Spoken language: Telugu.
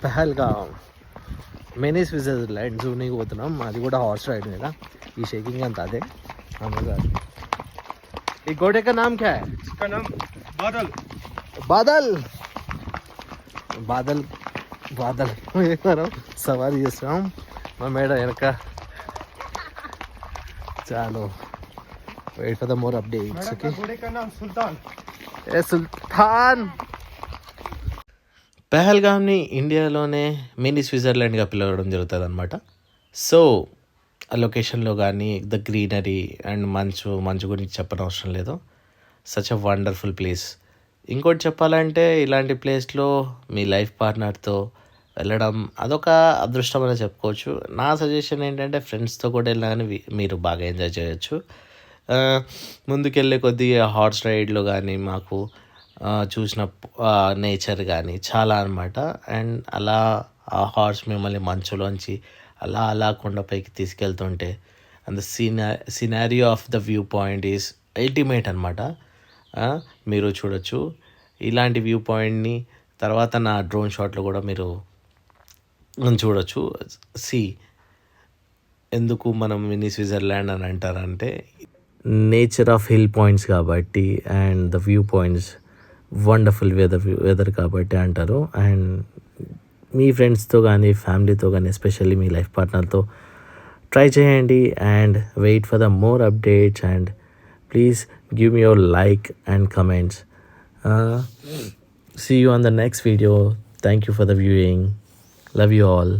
పెహల్గాం మినీ స్విట్జర్లాండ్ జూనికి పోతున్నాం. అది కూడా హార్స్ రైడ్ మీద. ఈ షేకింగ్ అంతా అదే అమ్మగారు. ఈ घोड़े का नाम क्या है? इसका नाम बादल. बादल बादल बादल మనం సవారీ చేస్తున్నాం. మా మేడ వెనక. చాలు wait for the more updates. Okay, घोड़े का नाम सुल्तान. ఏ సుల్తాన్. పెహల్గామ్ని ఇండియాలోనే మినీ స్విట్జర్లాండ్గా పిలవడం జరుగుతుంది అనమాట. సో ఆ లొకేషన్లో కానీ ద గ్రీనరీ అండ్ మంచు గురించి చెప్పనవసరం లేదు. Such a wonderful place. ఇంకోటి చెప్పాలంటే ఇలాంటి ప్లేస్లో మీ లైఫ్ పార్ట్నర్తో వెళ్ళడం అదొక అదృష్టం అని చెప్పుకోవచ్చు. నా సజెషన్ ఏంటంటే ఫ్రెండ్స్తో కూడా వెళ్ళినా కానీ మీరు బాగా ఎంజాయ్ చేయొచ్చు. ముందుకెళ్ళే కొద్దిగా హార్స్ రైడ్లో కానీ మాకు చూసిన నేచర్ కానీ చాలా అనమాట. అండ్ అలా ఆ హార్స్ మిమ్మల్ని మంచులోంచి అలా కొండపైకి తీసుకెళ్తుంటే and the scenario of the view point is ultimate అనమాట. మీరు చూడొచ్చు ఇలాంటి వ్యూ పాయింట్ని. తర్వాత నా డ్రోన్ షాట్లో కూడా మీరు చూడొచ్చు. ఎందుకు మనం మినీ స్విట్జర్లాండ్ అని అంటారంటే నేచర్ ఆఫ్ హిల్ పాయింట్స్ కాబట్టి and the view points wonderful weather కాబట్టి అంటారు. అండ్ మీ ఫ్రెండ్స్తో కానీ ఫ్యామిలీతో కానీ ఎస్పెషల్లీ మీ లైఫ్ పార్ట్నర్తో ట్రై చేయండి. And wait for the more updates and please give me your like and comments. See you on the next video. Thank you for the viewing. Love you all.